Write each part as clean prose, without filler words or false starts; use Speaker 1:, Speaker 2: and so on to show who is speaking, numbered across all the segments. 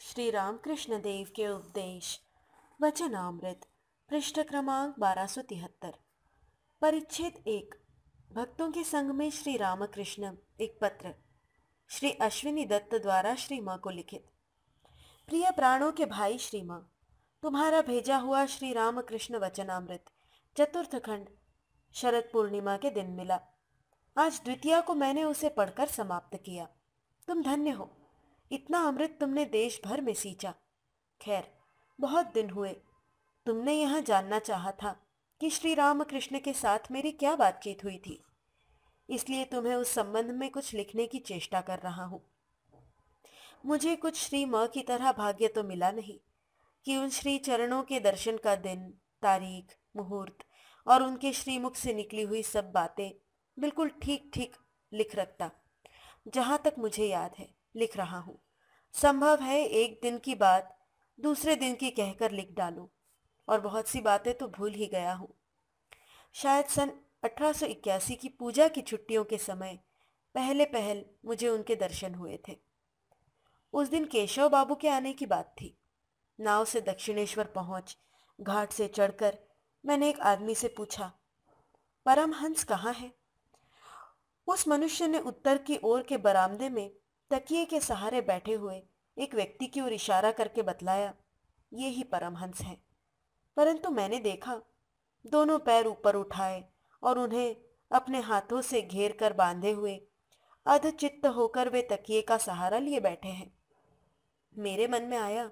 Speaker 1: श्री रामकृष्ण देव के उपदेश वचनामृत पृष्ठ क्रमांक 1273। परिच्छेद 1। भक्तों के संग में श्री रामकृष्ण। एक पत्र श्री अश्विनी दत्त द्वारा श्री मां को लिखित। प्रिय प्राणों के भाई श्री मां, तुम्हारा भेजा हुआ श्री रामकृष्ण वचनामृत चतुर्थ खंड शरद पूर्णिमा के दिन मिला। आज द्वितीया को मैंने उसे पढ़कर समाप्त किया। तुम धन्य हो, इतना अमृत तुमने देश भर में सींचा। खैर, बहुत दिन हुए। तुमने यह जानना चाहा था कि श्री रामकृष्ण के साथ मेरी क्या बातचीत हुई थी, इसलिए तुम्हें उस संबंध में कुछ लिखने की चेष्टा कर रहा हूँ। मुझे कुछ श्री मां की तरह भाग्य तो मिला नहीं कि उन श्री चरणों के दर्शन का दिन, तारीख, मुहूर्त और उनके श्रीमुख से निकली हुई सब बातें बिल्कुल ठीक ठीक लिख रखता। जहाँ तक मुझे याद है लिख रहा हूँ। संभव है एक दिन की बात दूसरे दिन की कहकर लिख डालूं, और बहुत सी बातें तो भूल ही गया हूँ। शायद सन 1881 की पूजा की छुट्टियों के समय पहले पहल मुझे उनके दर्शन हुए थे। उस दिन केशव बाबू के आने की बात थी। नाव से दक्षिणेश्वर पहुंच घाट से चढ़कर मैंने एक आदमी से पूछा, परमहंस कहाँ है? उस मनुष्य ने उत्तर की ओर के बरामदे में तकिए के सहारे बैठे हुए एक व्यक्ति की ओर इशारा करके बतलाया, ये ही परमहंस है। परंतु मैंने देखा, दोनों पैर ऊपर उठाए और उन्हें अपने हाथों से घेर कर बांधे हुए अधचित्त होकर वे तकिए का सहारा लिए बैठे हैं। मेरे मन में आया,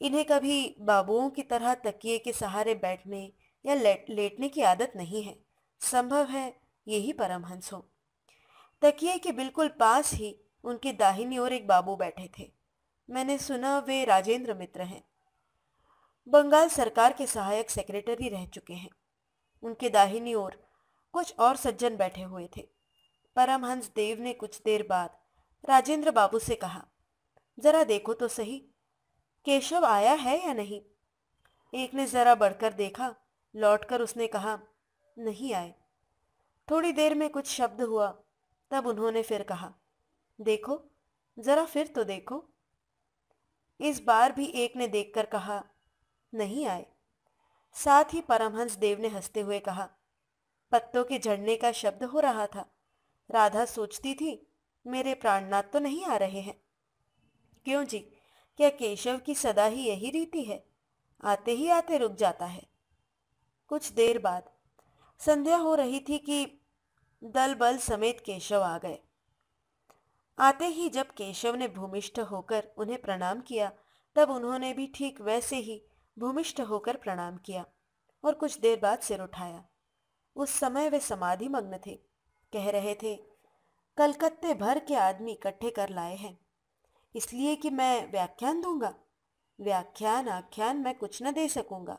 Speaker 1: इन्हें कभी बाबुओं की तरह तकिए के सहारे बैठने या लेटने की आदत नहीं है। संभव है यही परमहंस हो। तकिए के बिल्कुल पास ही उनके दाहिनी ओर एक बाबू बैठे थे। मैंने सुना वे राजेंद्र मित्र हैं। बंगाल सरकार के सहायक सेक्रेटरी रह चुके हैं। उनके दाहिनी ओर कुछ और सज्जन बैठे हुए थे। परमहंस देव ने कुछ देर बाद राजेंद्र बाबू से कहा, जरा देखो तो सही, केशव आया है या नहीं? एक ने जरा बढ़कर देखा, लौटकर उसने कहा, नहीं आए। थोड़ी देर में कुछ शब्द हुआ, तब उन्होंने फिर कहा, देखो, जरा फिर तो देखो। इस बार भी एक ने देखकर कहा, नहीं आए। साथ ही परमहंस देव ने हंसते हुए कहा, पत्तों के झड़ने का शब्द हो रहा था। राधा सोचती थी मेरे प्राणनाथ तो नहीं आ रहे हैं। क्यों जी, क्या केशव की सदा ही यही रीति है? आते ही आते रुक जाता है। कुछ देर बाद संध्या हो रही थी कि दल बल समेत केशव आ गए। आते ही जब केशव ने भूमिष्ठ होकर उन्हें प्रणाम किया, तब उन्होंने भी ठीक वैसे ही भूमिष्ठ होकर प्रणाम किया और कुछ देर बाद सिर उठाया। उस समय वे समाधि मग्न थे। कह रहे थे, कलकत्ते भर के आदमी इकट्ठे कर लाए हैं, इसलिए कि मैं व्याख्यान दूंगा। व्याख्यान आख्यान मैं कुछ न दे सकूंगा।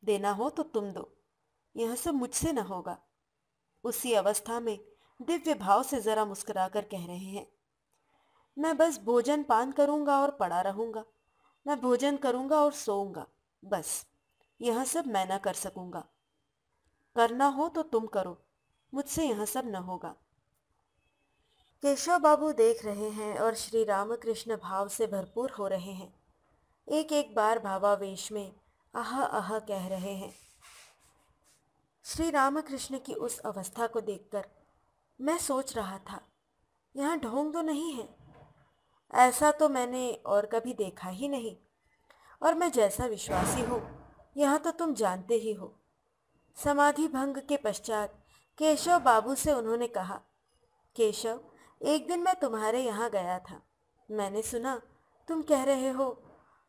Speaker 1: देना हो तो तुम दो, यह सब मुझसे न होगा। उसी अवस्था में दिव्य भाव से जरा मुस्कुराकर कह रहे हैं, मैं बस भोजन पान करूंगा और पड़ा रहूंगा। मैं भोजन करूंगा और सोऊंगा, बस। यह सब मैं न कर सकूंगा। करना हो तो तुम करो, मुझसे यह सब न होगा। केशव बाबू देख रहे हैं और श्री रामकृष्ण भाव से भरपूर हो रहे हैं। एक एक बार भावावेश में आह आह कह रहे हैं। श्री रामकृष्ण की उस अवस्था को देखकर मैं सोच रहा था, यहाँ ढोंग तो नहीं है। ऐसा तो मैंने और कभी देखा ही नहीं, और मैं जैसा विश्वासी हूँ यह तो तुम जानते ही हो। समाधि भंग के पश्चात केशव बाबू से उन्होंने कहा, केशव, एक दिन मैं तुम्हारे यहाँ गया था। मैंने सुना तुम कह रहे हो,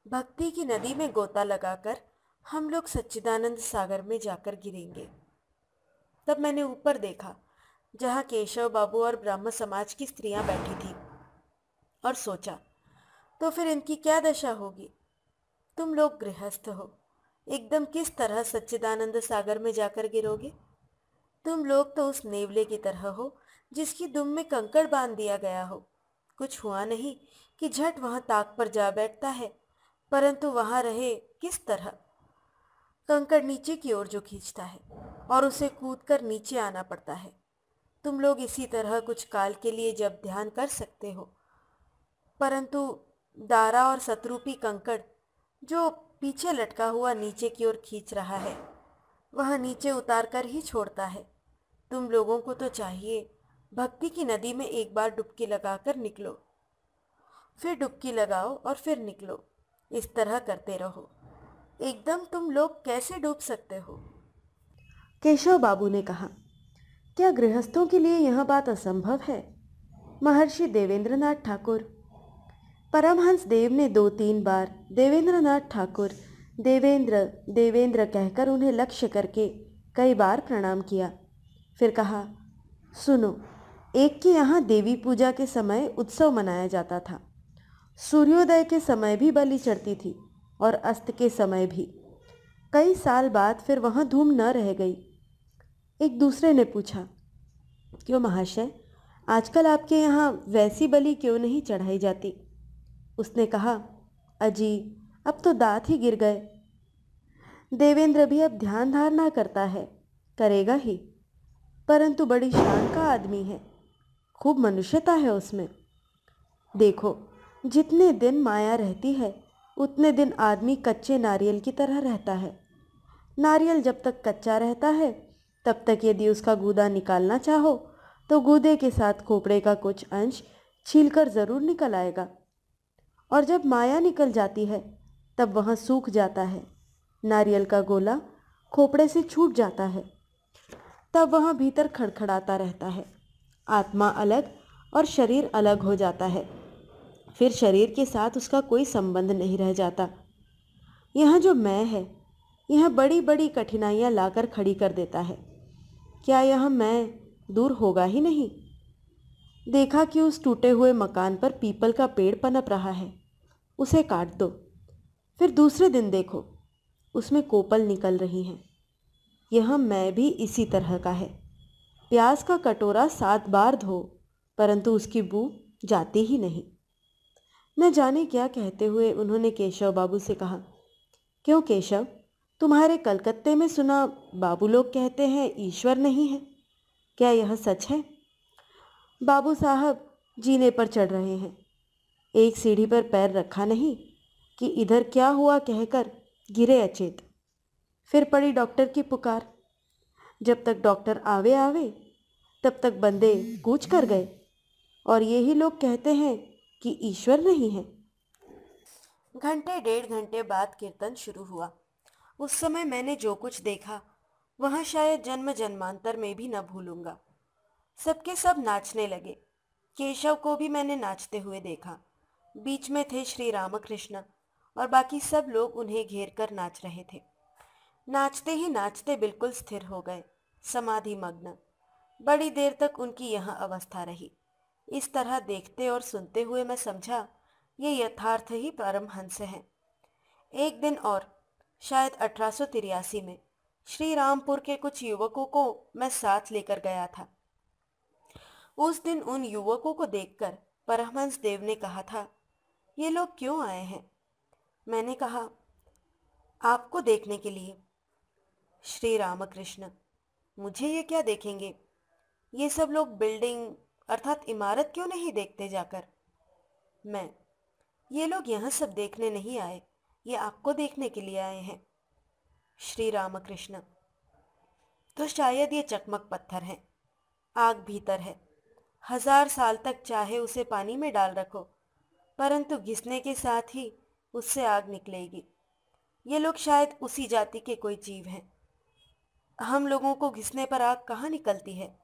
Speaker 1: भक्ति की नदी में गोता लगाकर हम लोग सच्चिदानंद सागर में जाकर गिरेंगे। तब मैंने ऊपर देखा, जहाँ केशव बाबू और ब्राह्म समाज की स्त्रियां बैठी थी, और सोचा, तो फिर इनकी क्या दशा होगी? तुम लोग गृहस्थ हो, एकदम किस तरह सच्चिदानंद सागर में जाकर गिरोगे? तुम लोग तो उस नेवले की तरह हो जिसकी दुम में कंकड़ बांध दिया गया हो। कुछ हुआ नहीं कि झट वहां ताक पर जा बैठता है, परंतु वहां रहे किस तरह? कंकड़ नीचे की ओर जो खींचता है और उसे कूदकर नीचे आना पड़ता है। तुम लोग इसी तरह कुछ काल के लिए जब ध्यान कर सकते हो, परंतु दारा और सतरूपी कंकड़ जो पीछे लटका हुआ नीचे की ओर खींच रहा है, वह नीचे उतार कर ही छोड़ता है। तुम लोगों को तो चाहिए भक्ति की नदी में एक बार डुबकी लगाकर निकलो, फिर डुबकी लगाओ और फिर निकलो। इस तरह करते रहो। एकदम तुम लोग कैसे डूब सकते हो?
Speaker 2: केशव बाबू ने कहा, क्या गृहस्थों के लिए यह बात असंभव है? महर्षि देवेंद्रनाथ ठाकुर। परमहंस देव ने 2-3 बार देवेंद्रनाथ ठाकुर देवेंद्र देवेंद्र कहकर उन्हें लक्ष्य करके कई बार प्रणाम किया। फिर कहा, सुनो, एक के यहाँ देवी पूजा के समय उत्सव मनाया जाता था। सूर्योदय के समय भी बलि चढ़ती थी और अस्त के समय भी। कई साल बाद फिर वहाँ धूम न रह गई। एक दूसरे ने पूछा, क्यों महाशय, आजकल आपके यहाँ वैसी बलि क्यों नहीं चढ़ाई जाती? उसने कहा, अजी, अब तो दांत ही गिर गए। देवेंद्र भी अब ध्यान धारणा करता है, करेगा ही, परंतु बड़ी शान का आदमी है, खूब मनुष्यता है उसमें। देखो, जितने दिन माया रहती है उतने दिन आदमी कच्चे नारियल की तरह रहता है। नारियल जब तक कच्चा रहता है तब तक यदि उसका गूदा निकालना चाहो तो गूदे के साथ खोपड़े का कुछ अंश छीलकर जरूर निकल आएगा, और जब माया निकल जाती है तब वह सूख जाता है। नारियल का गोला खोपड़े से छूट जाता है, तब वह भीतर खड़खड़ाता रहता है। आत्मा अलग और शरीर अलग हो जाता है। फिर शरीर के साथ उसका कोई संबंध नहीं रह जाता। यह जो मैं है, यह बड़ी बड़ी कठिनाइयाँ लाकर खड़ी कर देता है। क्या यह मैं दूर होगा ही नहीं? देखा कि उस टूटे हुए मकान पर पीपल का पेड़ पनप रहा है, उसे काट दो। फिर दूसरे दिन देखो, उसमें कोपल निकल रही हैं। यह मैं भी इसी तरह का है। प्याज का कटोरा 7 बार धो, परंतु उसकी बू जाती ही नहीं। न जाने क्या कहते हुए उन्होंने केशव बाबू से कहा, क्यों केशव, तुम्हारे कलकत्ते में सुना बाबू लोग कहते हैं ईश्वर नहीं है, क्या यह सच है? बाबू साहब जीने पर चढ़ रहे हैं। एक सीढ़ी पर पैर रखा नहीं कि इधर क्या हुआ कहकर गिरे अचेत। फिर पड़ी डॉक्टर की पुकार। जब तक डॉक्टर आवे आवे तब तक बंदे कूच कर गए, और यही लोग कहते हैं कि ईश्वर नहीं है।
Speaker 1: घंटे 1.5 घंटे बाद कीर्तन शुरू हुआ। उस समय मैंने जो कुछ देखा वह शायद जन्म जन्मांतर में भी न भूलूंगा। सबके सब नाचने लगे। केशव को भी मैंने नाचते हुए देखा। बीच में थे श्री रामकृष्ण और बाकी सब लोग उन्हें घेर कर नाच रहे थे। नाचते ही नाचते बिल्कुल स्थिर हो गए, समाधि मग्न। बड़ी देर तक उनकी यह अवस्था रही। इस तरह देखते और सुनते हुए मैं समझा ये यथार्थ ही परमहंस है। एक दिन और, शायद 1883 में, श्री रामपुर के कुछ युवकों को मैं साथ लेकर गया था। उस दिन उन युवकों को देखकर परमहंस देव ने कहा था, ये लोग क्यों आए हैं? मैंने कहा, आपको देखने के लिए। श्री रामकृष्ण, मुझे ये क्या देखेंगे? ये सब लोग बिल्डिंग अर्थात इमारत क्यों नहीं देखते जाकर? मैं, ये लोग यहाँ सब देखने नहीं आए, ये आपको देखने के लिए आए हैं। श्री रामकृष्ण, तो शायद ये चकमक पत्थर है, आग भीतर है। 1000 साल तक चाहे उसे पानी में डाल रखो, परंतु घिसने के साथ ही उससे आग निकलेगी। ये लोग शायद उसी जाति के कोई जीव हैं। हम लोगों को घिसने पर आग कहाँ निकलती है?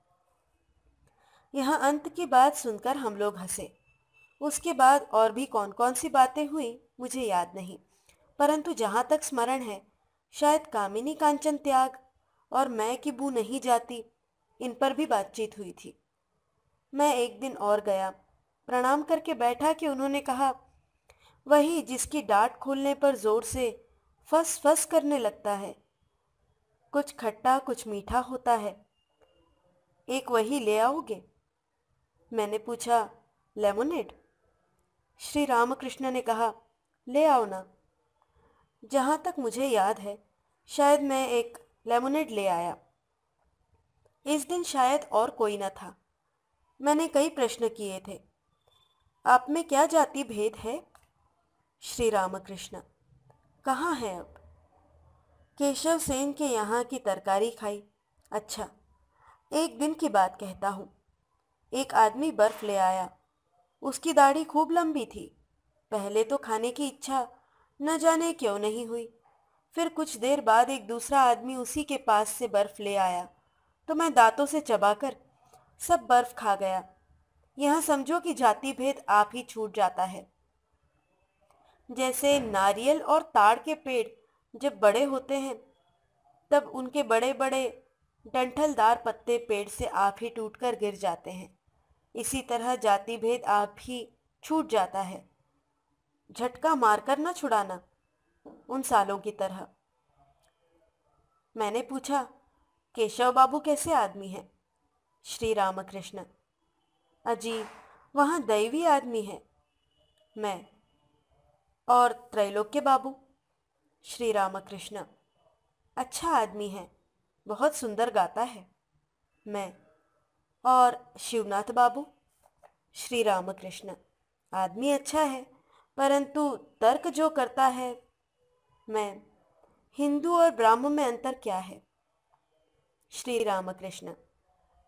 Speaker 1: यहाँ अंत की बात सुनकर हम लोग हंसे। उसके बाद और भी कौन कौन सी बातें हुई मुझे याद नहीं, परंतु जहाँ तक स्मरण है, शायद कामिनी कांचन त्याग और मैं की बू नहीं जाती, इन पर भी बातचीत हुई थी। मैं एक दिन और गया, प्रणाम करके बैठा कि उन्होंने कहा, वही जिसकी डांट खोलने पर जोर से फस फस करने लगता है, कुछ खट्टा कुछ मीठा होता है, एक वही ले आओगे? मैंने पूछा, लेमोनेड? श्री रामकृष्ण ने कहा, ले आओ ना। जहाँ तक मुझे याद है, शायद मैं एक लेमोनेड ले आया। इस दिन शायद और कोई न था। मैंने कई प्रश्न किए थे, आप में क्या जाति भेद है? श्री रामकृष्ण, कहाँ है अब? केशव सेन के यहाँ की तरकारी खाई। अच्छा, एक दिन की बात कहता हूँ। एक आदमी बर्फ ले आया। उसकी दाढ़ी खूब लंबी थी। पहले तो खाने की इच्छा न जाने क्यों नहीं हुई। फिर कुछ देर बाद एक दूसरा आदमी उसी के पास से बर्फ ले आया तो मैं दांतों से चबाकर सब बर्फ खा गया। यहाँ समझो कि जाति भेद आप ही छूट जाता है। जैसे नारियल और ताड़ के पेड़ जब बड़े होते हैं तब उनके बड़े बड़े डंठलदार पत्ते पेड़ से आप ही टूटकर गिर जाते हैं, इसी तरह जाति भेद आप ही छूट जाता है। झटका मारकर न छुड़ाना, उन सालों की तरह। मैंने पूछा, केशव बाबू कैसे आदमी हैं? श्री रामकृष्ण, अजीब, वहाँ दैवी आदमी है। मैं, और त्रैलोक्य बाबू? श्री रामकृष्ण, अच्छा आदमी है, बहुत सुंदर गाता है। मैं, और शिवनाथ बाबू? श्री रामकृष्ण, आदमी अच्छा है परंतु तर्क जो करता है। मैं, हिंदू और ब्राह्मण में अंतर क्या है? श्री रामकृष्ण,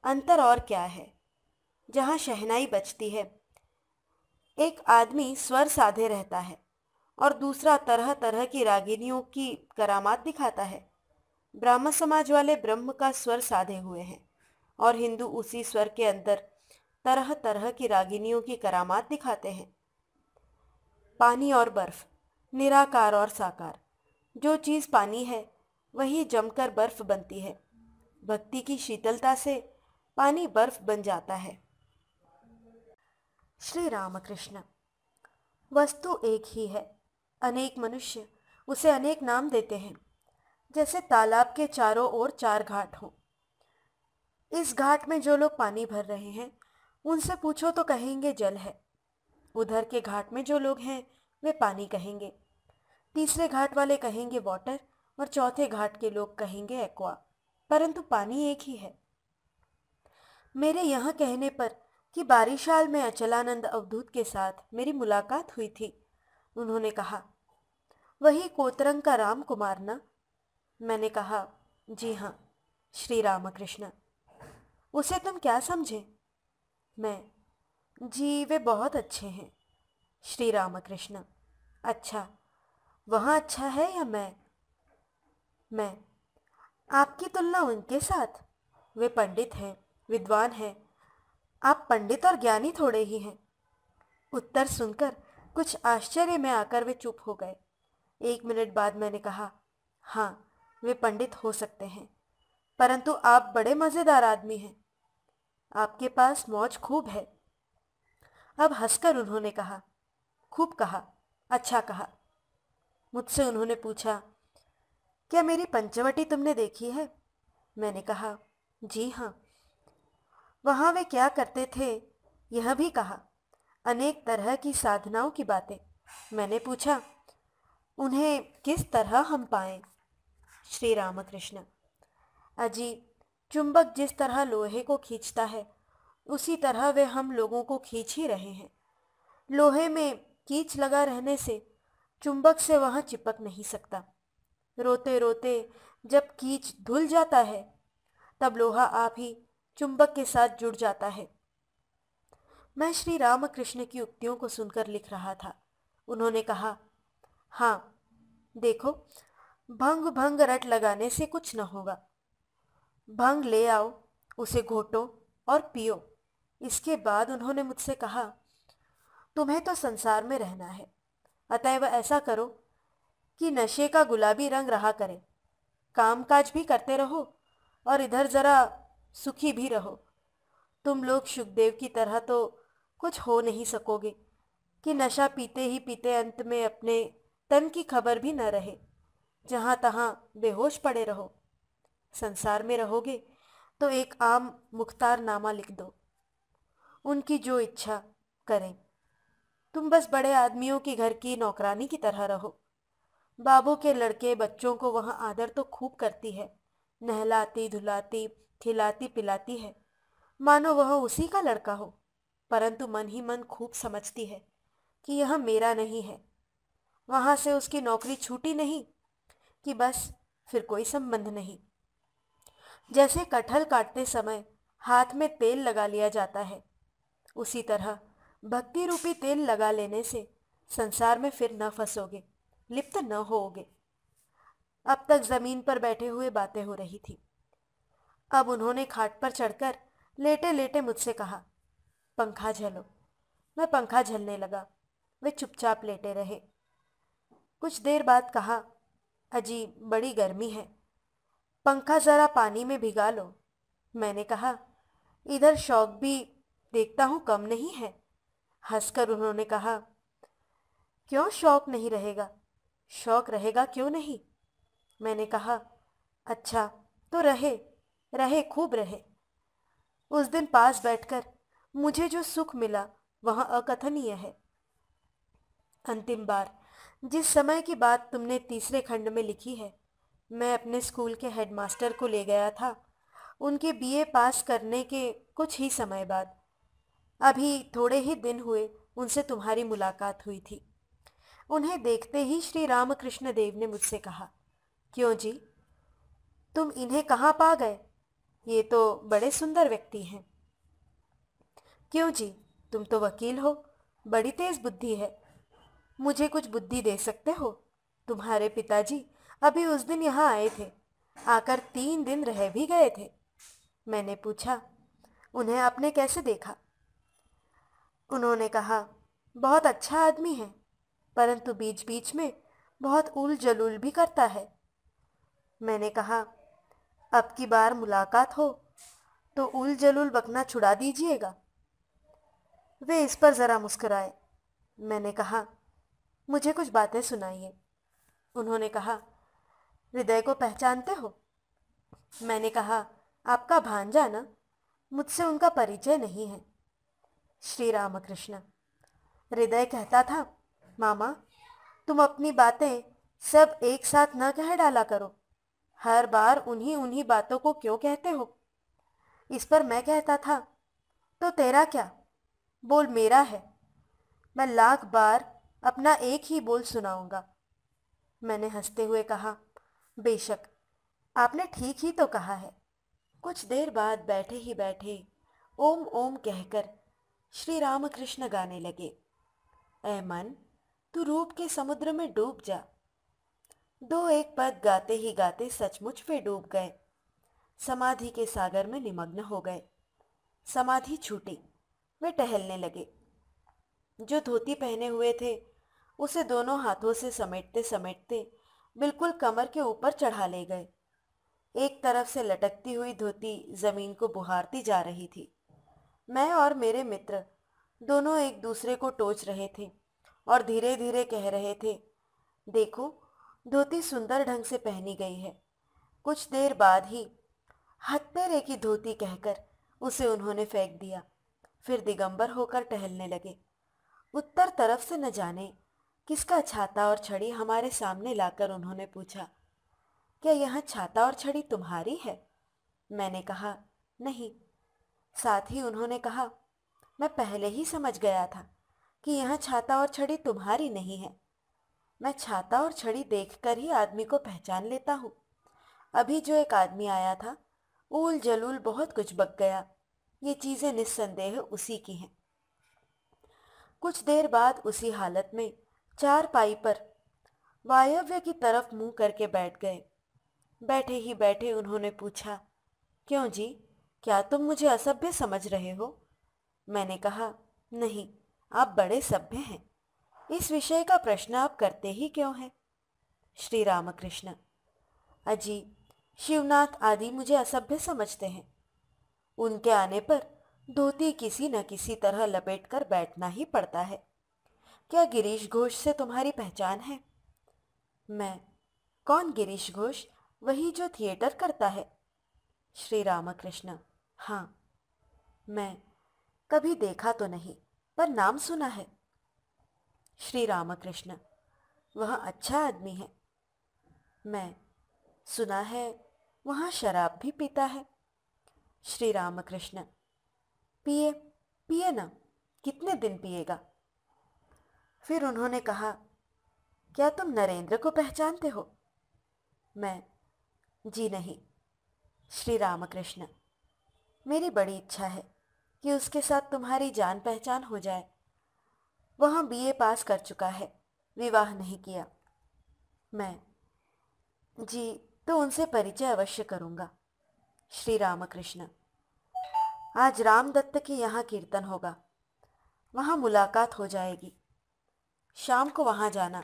Speaker 1: अंतर और क्या है, जहाँ शहनाई बजती है एक आदमी स्वर साधे रहता है और दूसरा तरह तरह की रागिनियों की करामात दिखाता है। ब्राह्मण समाज वाले ब्रह्म का स्वर साधे हुए हैं और हिंदू उसी स्वर के अंदर तरह तरह की रागिनियों की करामात दिखाते हैं। पानी और बर्फ, निराकार और साकार। जो चीज़ पानी है वही जमकर बर्फ बनती है। भक्ति की शीतलता से पानी बर्फ बन जाता है। श्री रामकृष्ण, वस्तु एक ही है, अनेक मनुष्य उसे अनेक नाम देते हैं। जैसे तालाब के चारों ओर चार घाट हों। इस घाट में जो लोग पानी भर रहे हैं उनसे पूछो तो कहेंगे जल है। उधर के घाट में जो लोग हैं वे पानी कहेंगे। तीसरे घाट वाले कहेंगे वाटर और चौथे घाट के लोग कहेंगे एक्वा, परंतु पानी एक ही है। मेरे यहाँ कहने पर कि बारिशाल में अचलानंद अवधूत के साथ मेरी मुलाकात हुई थी। उन्होंने कहा, वही कोतरंग का राम कुमार ना? मैंने कहा, जी हाँ। श्री रामकृष्ण, उसे तुम क्या समझे? मैं, जी वे बहुत अच्छे हैं। श्री रामकृष्ण, अच्छा, वहाँ अच्छा है या मैं, आपकी तुलना उनके साथ? वे पंडित हैं, विद्वान हैं। आप पंडित और ज्ञानी थोड़े ही हैं। उत्तर सुनकर कुछ आश्चर्य में आकर वे चुप हो गए। 1 मिनट बाद मैंने कहा, हाँ वे पंडित हो सकते हैं, परंतु आप बड़े मज़ेदार आदमी हैं। आपके पास मौज खूब है। अब हंसकर उन्होंने कहा, खूब कहा, अच्छा कहा। मुझसे उन्होंने पूछा, क्या मेरी पंचवटी तुमने देखी है? मैंने कहा, जी हाँ। वहाँ वे क्या करते थे यह भी कहा। अनेक तरह की साधनाओं की बातें। मैंने पूछा, उन्हें किस तरह हम पाएं? श्री रामकृष्ण, अजी, चुंबक जिस तरह लोहे को खींचता है उसी तरह वे हम लोगों को खींच ही रहे हैं। लोहे में कीच लगा रहने से चुंबक से वहाँ चिपक नहीं सकता। रोते रोते जब कीच धुल जाता है तब लोहा आप ही चुंबक के साथ जुड़ जाता है। मैं श्री रामकृष्ण की उक्तियों को सुनकर लिख रहा था। उन्होंने कहा, हाँ देखो, भंग भंग रट लगाने से कुछ न होगा। भंग ले आओ, उसे घोटो और पियो। इसके बाद उन्होंने मुझसे कहा, तुम्हें तो संसार में रहना है, अतएव ऐसा करो कि नशे का गुलाबी रंग रहा करे। कामकाज भी करते रहो और इधर जरा सुखी भी रहो। तुम लोग सुखदेव की तरह तो कुछ हो नहीं सकोगे कि नशा पीते ही पीते अंत में अपने तन की खबर भी न रहे, जहाँ तहाँ बेहोश पड़े रहो। संसार में रहोगे तो एक आम मुख्तार नामा लिख दो, उनकी जो इच्छा करें। तुम बस बड़े आदमियों के घर की नौकरानी की तरह रहो। बाबू के लड़के बच्चों को वहाँ आदर तो खूब करती है, नहलाती धुलाती खिलाती पिलाती है, मानो वह उसी का लड़का हो, परंतु मन ही मन खूब समझती है कि यह मेरा नहीं है। वहां से उसकी नौकरी छूटी नहीं कि बस फिर कोई संबंध नहीं। जैसे कटहल काटते समय हाथ में तेल लगा लिया जाता है, उसी तरह भक्ति रूपी तेल लगा लेने से संसार में फिर न फंसोगे, लिप्त न होोगे। अब तक जमीन पर बैठे हुए बातें हो रही थी। अब उन्होंने खाट पर चढ़कर लेटे लेटे मुझसे कहा, पंखा झलो। मैं पंखा झलने लगा। वे चुपचाप लेटे रहे। कुछ देर बाद कहा, अजी बड़ी गर्मी है, पंखा जरा पानी में भिगा लो। मैंने कहा, इधर शौक भी देखता हूँ कम नहीं है। हंसकर उन्होंने कहा, क्यों शौक नहीं रहेगा, शौक रहेगा क्यों नहीं। मैंने कहा, अच्छा तो रहे, रहे खूब रहे। उस दिन पास बैठकर मुझे जो सुख मिला वह अकथनीय है। अंतिम बार जिस समय की बात तुमने तीसरे खंड में लिखी है, मैं अपने स्कूल के हेडमास्टर को ले गया था उनके बीए पास करने के कुछ ही समय बाद। अभी थोड़े ही दिन हुए उनसे तुम्हारी मुलाकात हुई थी। उन्हें देखते ही श्री रामकृष्ण देव ने मुझसे कहा, क्यों जी, तुम इन्हें कहाँ पा गए, ये तो बड़े सुंदर व्यक्ति हैं। क्यों जी, तुम तो वकील हो, बड़ी तेज बुद्धि है, मुझे कुछ बुद्धि दे सकते हो। तुम्हारे पिताजी अभी उस दिन यहाँ आए थे, आकर 3 दिन रह भी गए थे। मैंने पूछा, उन्हें आपने कैसे देखा। उन्होंने कहा, बहुत अच्छा आदमी है, परंतु बीच बीच में बहुत उल जलूल भी करता है। मैंने कहा, अब की बार मुलाकात हो तो उल जलूल बकना छुड़ा दीजिएगा। वे इस पर जरा मुस्कुराए। मैंने कहा, मुझे कुछ बातें सुनाइए। उन्होंने कहा, हृदय को पहचानते हो। मैंने कहा, आपका भांजा ना, मुझसे उनका परिचय नहीं है। श्री रामकृष्ण। हृदय कहता था, मामा तुम अपनी बातें सब एक साथ न कह डाला करो, हर बार उन्हीं उन्हीं बातों को क्यों कहते हो। इस पर मैं कहता था, तो तेरा क्या, बोल मेरा है, मैं लाख बार अपना एक ही बोल सुनाऊंगा। मैंने हंसते हुए कहा, बेशक, आपने ठीक ही तो कहा है। कुछ देर बाद बैठे ही बैठे ओम ओम कहकर श्री रामकृष्ण गाने लगे। ऐ मन, तू रूप के समुद्र में डूब जा। दो एक पद गाते ही गाते सचमुच वे डूब गए, समाधि के सागर में निमग्न हो गए। समाधि छूटी, वे टहलने लगे। जो धोती पहने हुए थे उसे दोनों हाथों से समेटते समेटते बिल्कुल कमर के ऊपर चढ़ा ले गए। एक तरफ से लटकती हुई धोती जमीन को बुहारती जा रही थी। मैं और मेरे मित्र दोनों एक दूसरे को टोच रहे थे और धीरे धीरे कह रहे थे, देखो धोती सुंदर ढंग से पहनी गई है। कुछ देर बाद ही हत्तेरे की धोती कहकर उसे उन्होंने फेंक दिया, फिर दिगंबर होकर टहलने लगे। उत्तर तरफ से न जाने किसका छाता और छड़ी हमारे सामने लाकर उन्होंने पूछा, क्या यह छाता और छड़ी तुम्हारी है। मैंने कहा, नहीं। साथ ही उन्होंने कहा, मैं पहले ही समझ गया था कि यह छाता और छड़ी तुम्हारी नहीं है। मैं छाता और छड़ी देखकर ही आदमी को पहचान लेता हूँ। अभी जो एक आदमी आया था, ऊल जलूल बहुत कुछ बक गया, ये चीजें निस्संदेह उसी की हैं। कुछ देर बाद उसी हालत में चारपाई पर वायव्य की तरफ मुंह करके बैठ गए। बैठे ही बैठे उन्होंने पूछा, क्यों जी, क्या तुम मुझे असभ्य समझ रहे हो। मैंने कहा, नहीं, आप बड़े सभ्य हैं, इस विषय का प्रश्न आप करते ही क्यों हैं। श्री रामकृष्ण। अजी, शिवनाथ आदि मुझे असभ्य समझते हैं, उनके आने पर धोती किसी न किसी तरह लपेटकर बैठना ही पड़ता है। क्या गिरीश घोष से तुम्हारी पहचान है। मैं, कौन गिरीश घोष, वही जो थिएटर करता है। श्री रामकृष्ण। हाँ। मैं, कभी देखा तो नहीं, पर नाम सुना है। श्री रामकृष्ण। वह अच्छा आदमी है। मैं, सुना है वहाँ शराब भी पीता है। श्री रामकृष्ण। पिए, पिए ना, कितने दिन पिएगा। फिर उन्होंने कहा, क्या तुम नरेंद्र को पहचानते हो? मैं, जी नहीं। श्री रामकृष्ण, मेरी बड़ी इच्छा है कि उसके साथ तुम्हारी जान पहचान हो जाए। वह बीए पास कर चुका है, विवाह नहीं किया। मैं, जी, तो उनसे परिचय अवश्य करूंगा। श्री रामकृष्ण, आज रामदत्त के यहाँ कीर्तन होगा, वहां मुलाकात हो जाएगी। शाम को वहां जाना।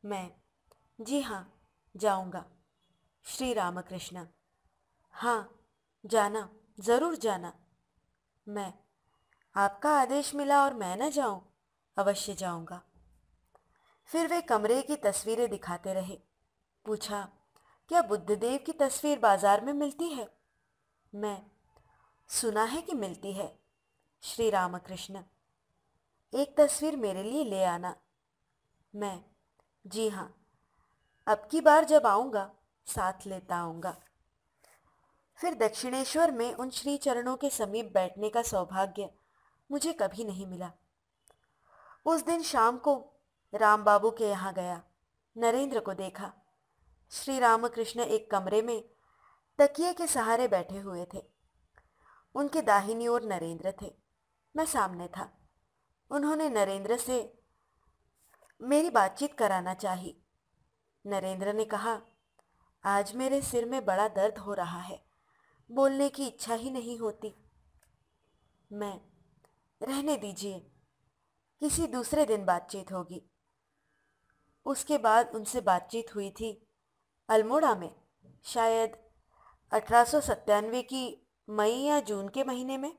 Speaker 1: मैं, जी हाँ, जाऊंगा। श्री रामकृष्ण, हाँ, जाना, जरूर जाना। मैं, आपका आदेश मिला और मैं न जाऊं? अवश्य जाऊंगा। फिर वे कमरे की तस्वीरें दिखाते रहे। पूछा, क्या बुद्धदेव की तस्वीर बाजार में मिलती है? मैं, सुना है कि मिलती है। श्री रामकृष्ण, एक तस्वीर मेरे लिए ले आना। मैं, जी हाँ, अब की बार जब आऊंगा साथ लेता आऊंगा। फिर दक्षिणेश्वर में उन श्री चरणों के समीप बैठने का सौभाग्य मुझे कभी नहीं मिला। उस दिन शाम को राम बाबू के यहाँ गया, नरेंद्र को देखा। श्री रामकृष्ण एक कमरे में तकिए के सहारे बैठे हुए थे। उनके दाहिनी ओर नरेंद्र थे, मैं सामने था। उन्होंने नरेंद्र से मेरी बातचीत कराना चाही। नरेंद्र ने कहा, आज मेरे सिर में बड़ा दर्द हो रहा है, बोलने की इच्छा ही नहीं होती। मैं, रहने दीजिए, किसी दूसरे दिन बातचीत होगी। उसके बाद उनसे बातचीत हुई थी अल्मोड़ा में, शायद 1897 की मई या जून के महीने में।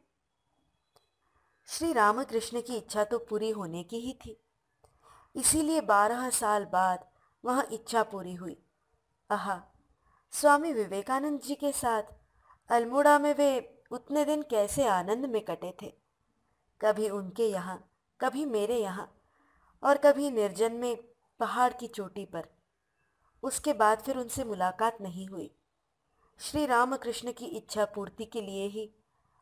Speaker 1: श्री रामकृष्ण की इच्छा तो पूरी होने की ही थी, इसीलिए 12 साल बाद वह इच्छा पूरी हुई। आहा, स्वामी विवेकानंद जी के साथ अल्मोड़ा में वे उतने दिन कैसे आनंद में कटे थे। कभी उनके यहाँ, कभी मेरे यहाँ, और कभी निर्जन में पहाड़ की चोटी पर। उसके बाद फिर उनसे मुलाकात नहीं हुई। श्री रामकृष्ण की इच्छा पूर्ति के लिए ही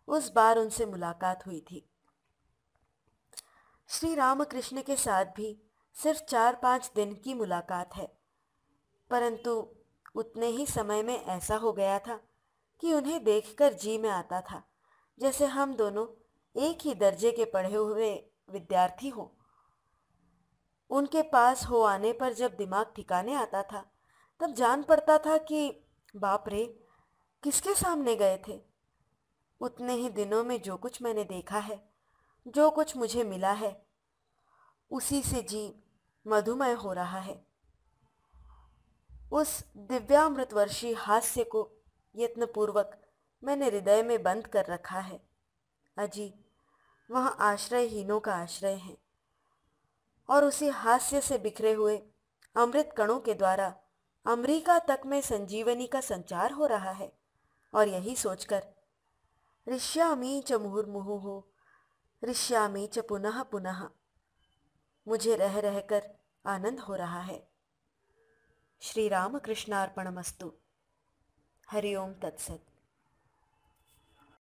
Speaker 1: उस बार उनसे मुलाकात हुई थी। श्री रामकृष्ण के साथ भी सिर्फ 4-5 दिन की मुलाकात है, परंतु उतने ही समय में ऐसा हो गया था कि उन्हें देखकर जी में आता था जैसे हम दोनों एक ही दर्जे के पढ़े हुए विद्यार्थी हों। उनके पास हो आने पर जब दिमाग ठिकाने आता था, तब जान पड़ता था कि बाप रे, किसके सामने गए थे। उतने ही दिनों में जो कुछ मैंने देखा है, जो कुछ मुझे मिला है, उसी से जी मधुमय हो रहा है। उस दिव्यामृतवर्षी हास्य को यत्नपूर्वक मैंने हृदय में बंद कर रखा है। अजी, वह आश्रयहीनों का आश्रय है, और उसी हास्य से बिखरे हुए अमृत कणों के द्वारा अमेरिका तक में संजीवनी का संचार हो रहा है। और यही सोचकर ऋष्यामि च मुहुर्मुहुः ऋष्यामि च पुनः पुनः मुझे रह रहकर आनंद हो रहा है। श्री रामकृष्णार्पणमस्तु। हरि ओम तत्सत।